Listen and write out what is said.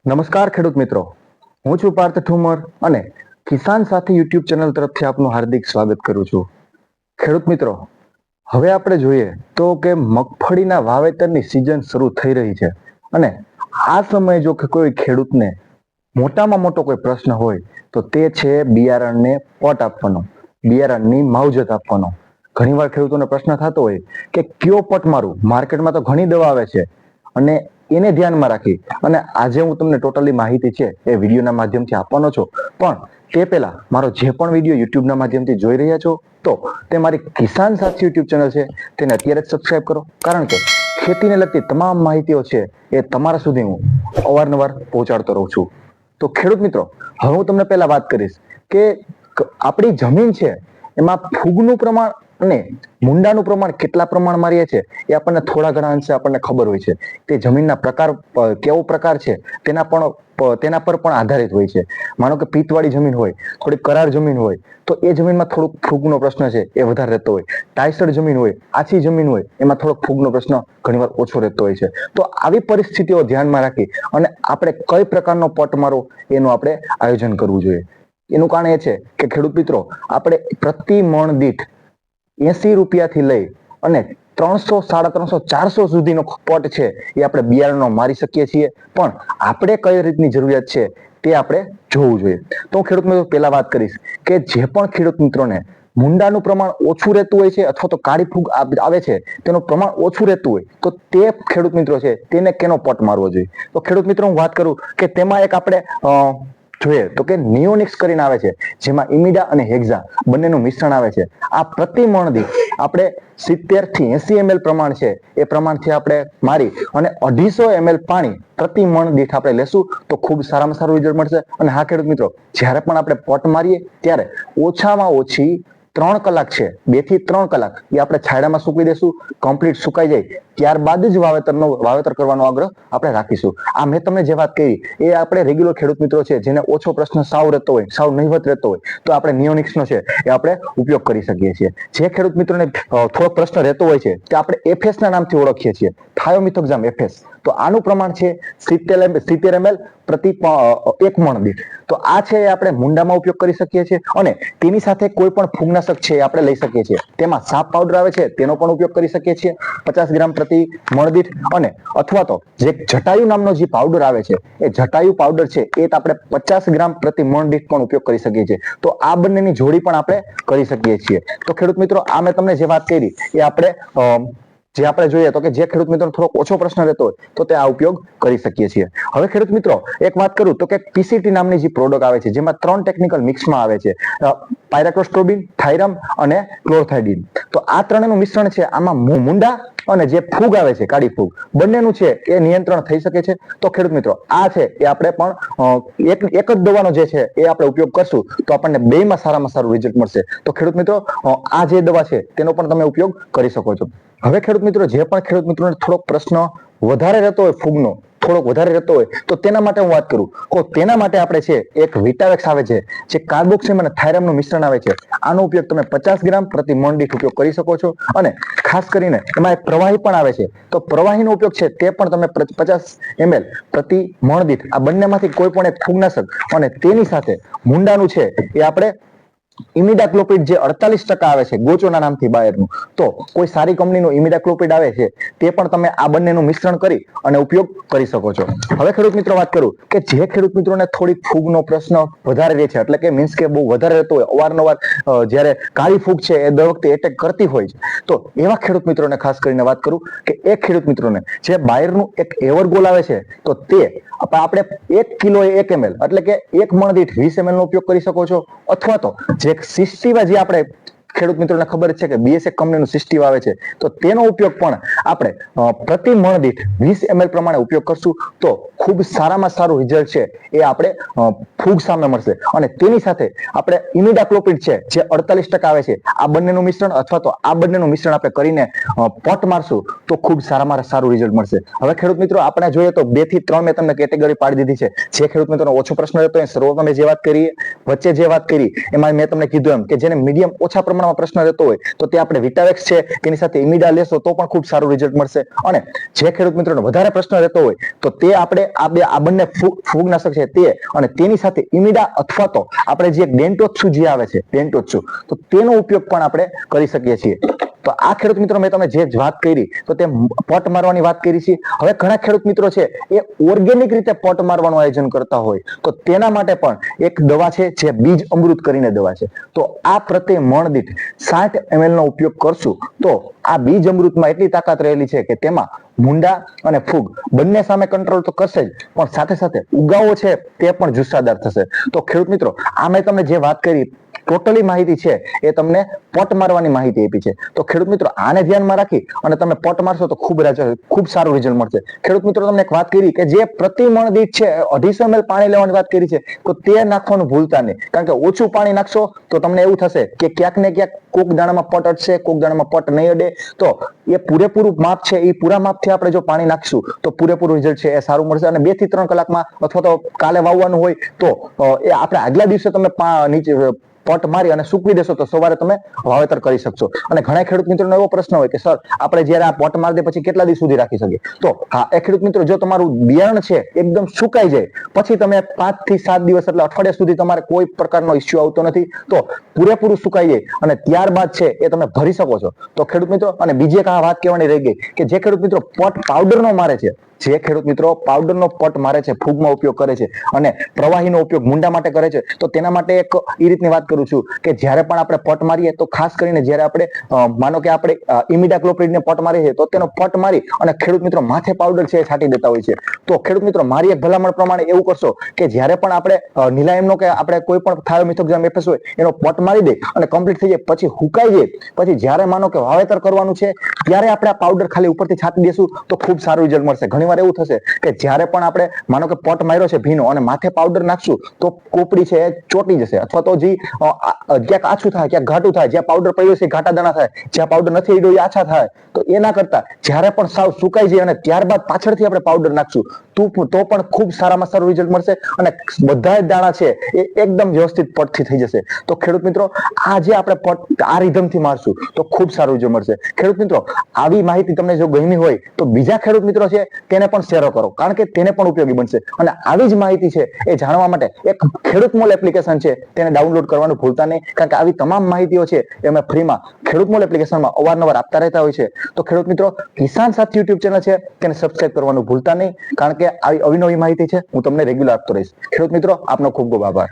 નમસ્કાર ખેડૂત મિત્રો, હું છું પાર્થ ઠુમર અને કિસાન સાથી યુટ્યુબ ચેનલ તરફથી આપનું હાર્દિક સ્વાગત કરું છું. ખેડૂત મિત્રો, હવે આપણે જોઈએ તો કે મગફળીના વાવેતરની સિઝન શરૂ થઈ રહી છે અને આ સમયે જો કોઈ ખેડૂતને મોટામાં મોટો કોઈ પ્રશ્ન હોય તો તે છે બિયારણને પટ આપવાનો, બિયારણની માવજત આપવાનો. ઘણીવાર ખેડૂતોને પ્રશ્ન થતો હોય કે કયો પટ મારું, માર્કેટમાં તો ઘણી દવા આવે છે અને એને ધ્યાનમાં રાખી અને આજે હું તમને ટોટલી માહિતી છે એ વિડીયોના માધ્યમથી આપવાનો છું. પણ તે પહેલા મારો જે પણ વિડીયો યુટ્યુબના માધ્યમથી જોઈ રહ્યા છો તો તે મારી કિસાન સાથી યુટ્યુબ ચેનલ છે તેને અત્યારે જ સબસ્ક્રાઇબ કરો, કારણ કે ખેતીને લગતી તમામ માહિતીઓ છે એ તમારા સુધી હું અવારનવાર પહોંચાડતો રહું છું. તો ખેડૂત મિત્રો, હવે હું તમને પહેલા વાત કરીશ કે આપણી જમીન છે એમાં ફૂગનું પ્રમાણ અને મુંડાનું પ્રમાણ કેટલા પ્રમાણ મારીએ છે એ આપણને થોડા ઘણા અંશે આપણને ખબર હોય છે. તે જમીનના પ્રકાર કેવો પ્રકાર છે તેના પર પણ આધારિત હોય છે. માનો કે પિત્તવાળી જમીન હોય, થોડી કરાર જમીન હોય તો એ જમીનમાં થોડોક ફૂગનો પ્રશ્ન છે એ વધારે રહેતો હોય. ટાઈસર જમીન હોય, આછી જમીન હોય એમાં થોડોક ફૂગનો પ્રશ્ન ઘણીવાર ઓછો રહેતો હોય છે. તો આવી પરિસ્થિતિઓ ધ્યાનમાં રાખી અને આપણે કઈ પ્રકારનો પટ મારો એનું આપણે આયોજન કરવું જોઈએ. એનું કારણ એ છે કે ખેડૂત મિત્રો, આપણે પ્રતિ મણ દીઠ 80 રૂપિયાથી લઈ અને 300, 350, 400 સુધીનો પટ છે એ આપણે બિયારણનો મારી શકીએ છીએ. પણ આપણે કઈ રીતની જરૂરિયાત છે તે આપણે જોવું જોઈએ. તો હું ખેડૂત મિત્રો પહેલા વાત કરીશ કે જે પણ ખેડૂત મિત્રોને મુંડાનું પ્રમાણ ઓછું રહેતું હોય છે અથવા તો કાળી ફૂગ આવે છે તેનું પ્રમાણ ઓછું રહેતું હોય તો તે ખેડૂત મિત્રો છે તેને કેનો પટ મારવો જોઈએ. તો ખેડૂત મિત્રો હું વાત કરું કે તેમાં એક આપણે જોઈએ તો કે નિયોનિક્સ કરીને આવે છે, જેમાં ઇમિડા અને હેક્ઝા બંનેનું મિશ્રણ આવે છે. આ પ્રતિ મણ દીઠ આપણે 70 થી 80 ml પ્રમાણ છે એ પ્રમાણથી આપણે મારી અને 250 ml પાણી પ્રતિ મણ દીઠ આપણે લેશું તો ખૂબ સારામાં સારું રિઝલ્ટ મળશે. અને હા ખેડૂત મિત્રો, જ્યારે પણ આપણે પટ મારીએ ત્યારે ઓછામાં ઓછી 3 કલાક છે, 2 થી 3 કલાક એ આપણે છાયડામાં સૂકવી દેશું. કમ્પ્લીટ સુકાઈ જાય ત્યારબાદ જ વાવેતર કરવાનો આગ્રહ આપણે રાખીશું. આ મેં તમને જે વાત કરી એ આપણે રેગ્યુલર ખેડૂત મિત્રો છે જેને ઓછો પ્રશ્ન સાવ રહેતો હોય, સાવ નહીવત રહેતો હોય તો આપણે નિયોનિક્સનો છે એ આપણે ઉપયોગ કરી શકીએ છીએ. જે ખેડૂત મિત્રોને થોડો પ્રશ્ન રહેતો હોય છે તે આપણે એફએસ ના નામથી ઓળખીએ છીએ, થાયોમિથોક્ઝામ એફએસ. તો આનું પ્રમાણ છે 70 ml પ્રતિ 1 મણ દીઠ. તો આ છે એ આપણે મુંડામાં ઉપયોગ કરી શકીએ છીએ અને તેની સાથે કોઈ પણ ફૂગનાશક છે એ આપણે લઈ શકીએ છીએ. તેમાં સાપ પાવડર આવે છે તેનો પણ ઉપયોગ કરી શકીએ છીએ 50 ગ્રામ પ્રતિ મણ દીઠ, અને અથવા તો જે જટાયુ નામનો જે પાવડર આવે છે એ જટાયુ પાવડર છે એ આપણે 50 ગ્રામ પ્રતિ મણ દીઠ પણ ઉપયોગ કરી શકીએ છીએ. તો આ બંનેની જોડી પણ આપણે કરી શકીએ છીએ. તો ખેડૂત મિત્રો, આ મેં તમને જે વાત કરી એ આપણે જોઈએ તો કે જે ખેડૂત મિત્રો થોડો ઓછો પ્રશ્ન રહેતો હોય તો તે આ ઉપયોગ કરી શકીએ છીએ. હવે ખેડૂત મિત્રો એક વાત કરું તો કે પીસીટી નામની જે પ્રોડક્ટ આવે છે જેમાં 3 ટેકનિકલ મિક્સમાં આવે છે, પાયરાક્લોસ્ટ્રોબિન, થાયરમ અને ક્લોરથાઇડિન. તો આ ત્રણેયનું મિશ્રણ છે આમાં મુંડા અને જે ફૂગ આવે છે કાળી ફૂગ બંનેનું છે એ નિયંત્રણ થઈ શકે છે. તો ખેડૂત મિત્રો, આ છે એ આપણે પણ એક જ દવાનો જે છે એ આપણે ઉપયોગ કરશું તો આપણને બેયમાં સારામાં સારું રિઝલ્ટ મળશે. તો ખેડૂત મિત્રો, આ જે દવા છે તેનો પણ તમે ઉપયોગ કરી શકો છો. હવે ખેડૂત મિત્રો, જે પણ ખેડૂત મિત્રોને થોડોક પ્રશ્ન વધારે રહેતો હોય, ફૂગનો થોડોક વધારે રહેતો હોય તો તેના માટે હું વાત કરું તો તેના માટે આપણે છે એક વિટાવેક્સ આવે છે જે કાર્બોક્સિમ અને થાયરમનું મિશ્રણ આવે છે. આનો ઉપયોગ તમે 50 ગ્રામ પ્રતિ મણ દીઠ ઉપયોગ કરી શકો છો. અને ખાસ કરીને એમાં એક પ્રવાહી પણ આવે છે તો પ્રવાહીનો ઉપયોગ છે તે પણ તમે 50 ml પ્રતિ મણ દીઠ આ બંનેમાંથી કોઈ પણ એક ફૂગનાશક અને તેની સાથે મુંડાનું છે એ આપણે ઇમિડાક્લોપિડ જે 48% આવે છે ગોચોના નામથી બાયરનું, તો કોઈ સારી કંપનીનું ઇમિડાક્લોપિડ આવે છે તે પણ તમે આ બંનેનું મિશ્રણ કરી અને ઉપયોગ કરી શકો છો. હવે ખેડૂત મિત્રો વાત કરું કે જે ખેડૂત મિત્રોને થોડીક ફૂગનો પ્રશ્ન વધારે રહે છે, એટલે કે મીન્સ કે બહુ વધારે રહેતો હોય, અવારનવાર જ્યારે કાળી ફૂગ છે એ દર વખતે એટેક કરતી હોય છે, તો એવા ખેડૂત મિત્રોને ખાસ કરીને વાત કરું કે એ ખેડૂત મિત્રોને જે બાયરનું એક એવરગોલ આવે છે તો તે આપણે 1 કિલો 1 ml એટલે કે 1 મણ દીઠ 20 ml નો ઉપયોગ કરી શકો છો. અથવા તો જે સિસ્ટીવા જે આપણે ખેડૂત મિત્રોને ખબર છે કે બીએસએફ કંપનીનું સિસ્ટીવ આવે છે તો તેનો ઉપયોગ પણ આપણે પ્રતિ મણ દીઠ 20 ml પ્રમાણે ઉપયોગ કરશું તો ખૂબ સારામાં સારું રિઝલ્ટ છે એ આપણે ફૂગ સામે મળશે. અને તેની સાથે આપણે ઇમિડાક્લોપિડ છે જે 48% આવે છે આ બંનેનું મિશ્રણ અથવા તો આ બંનેનું મિશ્રણ આપણે કરીને પટ મારશું તો ખૂબ સારામાં સારું રિઝલ્ટ મળશે. હવે ખેડૂત મિત્રો, આપણે જોઈએ તો 2 થી 3 મેં તમને કેટેગરી પાડી દીધી છે. જે ખેડૂત મિત્રોનો ઓછો પ્રશ્ન રહેતો હોય, શરૂઆતમાં જે વાત કરી, વચ્ચે જે વાત કરી, એમાં મેં તમને કીધું એમ કે જેને મીડિયમ ઓછા પ્રમાણમાં પ્રમાણમાં પ્રશ્ન રહેતો હોય તો તે આપણે વિટાવેક્સ છે તેની સાથે ઇમિડા લેશો તો પણ ખૂબ સારું રિઝલ્ટ મળશે. અને જે ખેડૂત મિત્રોને વધારે પ્રશ્ન રહેતો હોય તો તે આપણે આ બંને ફૂગનાશક છે તે અને તેની સાથે ઇમિડા અથવા તો આપણે જે ડેન્ટોત્સુ જે આવે છે ડેન્ટોત્સુ, તો તેનો ઉપયોગ પણ આપણે કરી શકીએ છીએ. તો આ ખેડૂત મિત્રો મેં તમને જે વાત કરી તો તે પટ મારવાની વાત કરી છે. હવે ઘણા ખેડૂત મિત્રો છે એ ઓર્ગેનિક રીતે પટ મારવાનું આયોજન કરતા હોય તો તેના માટે પણ એક દવા છે જે બીજ અમૃત કરીને દવા છે. તો આ પ્રતિ મણ દીઠ 60 ml નો ઉપયોગ કરશું તો આ બીજ અમૃતમાં એટલી તાકાત રહેલી છે કે તેમાં મુંડા અને ફૂગ બંને સામે કંટ્રોલ તો કરશે જ, પણ સાથે સાથે ઉગાવો છે તે પણ જુસ્સાદાર થશે. તો ખેડૂત મિત્રો આ મેં તમને જે વાત કરી ટોટલી માહિતી છે એ તમને પટ મારવાની માહિતી આપી છે. તો ખેડૂત મિત્રો આને ધ્યાનમાં રાખી અને તમે પટ મારશો તો ખૂબ સારું રિઝલ્ટ મળશે. ખેડૂત મિત્રો તમને એક વાત કરી કે જે પ્રતિ મણ દીઠ છે 250 ml પાણી લેવાની વાત કરી છે તો તે નાખવાનું ભૂલતા નહીં, કારણ કે ઓછું પાણી નાખશો તો તમને એવું થશે કે ક્યાંક ને ક્યાંક કોક દાણામાં પટ અડશે, કોક દાણામાં પટ નહીં અડે. તો એ પૂરેપૂરું માપ છે એ પૂરા માપથી આપણે જો પાણી નાખશું તો પૂરેપૂરું રિઝલ્ટ છે એ સારું મળશે. અને 2 થી 3 કલાકમાં અથવા તો કાલે વાવવાનું હોય તો એ આપણે આગલા દિવસે તમે નીચે પટ મારી અને સૂકવી દેશો તો સવારે તમે વાવેતર કરી શકશો. અને ઘણા ખેડૂત મિત્રોનો એવો પ્રશ્ન હોય કે સર આપણે જયારે આ પટ મારી દે પછી કેટલા દિવસ સુધી રાખી શકીએ? તો હા, એ ખેડૂત મિત્રો જો તમારું બિયારણ છે એકદમ સુકાઈ જાય પછી તમે 5 થી 7 દિવસ એટલે અઠવાડિયા સુધી તમારે કોઈ પ્રકારનો ઇસ્યુ આવતો નથી. તો પૂરેપૂરું સુકાઈ જાય અને ત્યારબાદ છે એ તમે ભરી શકો છો. તો ખેડૂત મિત્રો અને બીજી એક આ વાત કહેવાની રહી ગઈ કે જે ખેડૂત મિત્રો પટ પાવડરનો મારે છે, જે ખેડૂત મિત્રો પાવડરનો પટ મારે છે, ફૂગમાં ઉપયોગ કરે છે અને પ્રવાહીનો ઉપયોગ મુંડા માટે કરે છે, તો તેના માટે એક એ રીતની વાત કરું છું કે જ્યારે પણ આપણે પટ મારીએ તો ખાસ કરીને જ્યારે આપણે માનો કે આપણે ઇમિડાક્લોપ્રિડને પટ મારીએ છીએ તો તેનો પટ મારી અને ખેડૂત મિત્રો માથે પાવડર છે એ છાંટી દેતા હોય છે. તો ખેડૂત મિત્રો મારી એક ભલામણ પ્રમાણે એવું કરશો કે જ્યારે પણ આપણે નિલાયમનો કે આપણે કોઈ પણ થાયોમિથોક્ઝામ એફએસ હોય એનો પટ મારી દે અને કમ્પ્લીટ થઈ જાય પછી હુકાઈ જાય પછી જ્યારે માનો કે વાવેતર કરવાનું છે ત્યારે આપણે આ પાવડર ખાલી ઉપરથી છાંટી દેશું તો ખૂબ સારું રિઝલ્ટ મળશે. ઘણી એવું થશે કે જ્યારે પણ આપણે માનો કે પટ માર્યો છે ભીનો અને માથે પાવડર નાખશું તો કોપડી છે એ ચોટી જશે અથવા તો જે ક્યાંક આછું થાય ક્યાંક ઘાટું થાય, જ્યાં પાવડર પડ્યો છે ઘાટા દાણા થાય, જ્યાં પાવડર નથી પડ્યો એ આછા થાય. તો એના કરતા જ્યારે પણ સાવ સુકાઈ જાય અને ત્યારબાદ પાછળથી આપણે પાવડર નાખશું તો પણ ખૂબ સારામાં સારું રિઝલ્ટ મળશે અને બધા જ દાણા છે એ એકદમ વ્યવસ્થિત પટથી થઈ જશે. તો ખેડૂત મિત્રો આ જે આપણે પટ આ રીધમથી મારશું તો ખૂબ સારું રિઝલ્ટ મળશે. ખેડૂત મિત્રો આવી માહિતી તમને જો ગમી હોય તો બીજા ખેડૂત મિત્રો છે તેને પણ શેર કરો, કારણ કે તેને પણ ઉપયોગી બનશે. અને આવી જ માહિતી છે એ જાણવા માટે એક ખેડૂત મોલ એપ્લિકેશન છે તેને ડાઉનલોડ કરવાનું ભૂલતા નહીં, કારણ કે આવી તમામ માહિતીઓ છે એ અમે ફ્રીમાં ખેડૂત મોલ એપ્લિકેશનમાં અવારનવાર આપતા રહેતા હોય છે. તો ખેડૂત મિત્રો કિસાન સાથી યુટ્યુબ ચેનલ છે તેને સબસ્ક્રાઇબ કરવાનું ભૂલતા નહીં, કારણ કે આવી અવિનવી માહિતી છે હું તમને રેગ્યુલર આપતો રહીશ. ખેડૂત મિત્રો આપનો ખૂબ ખૂબ આભાર.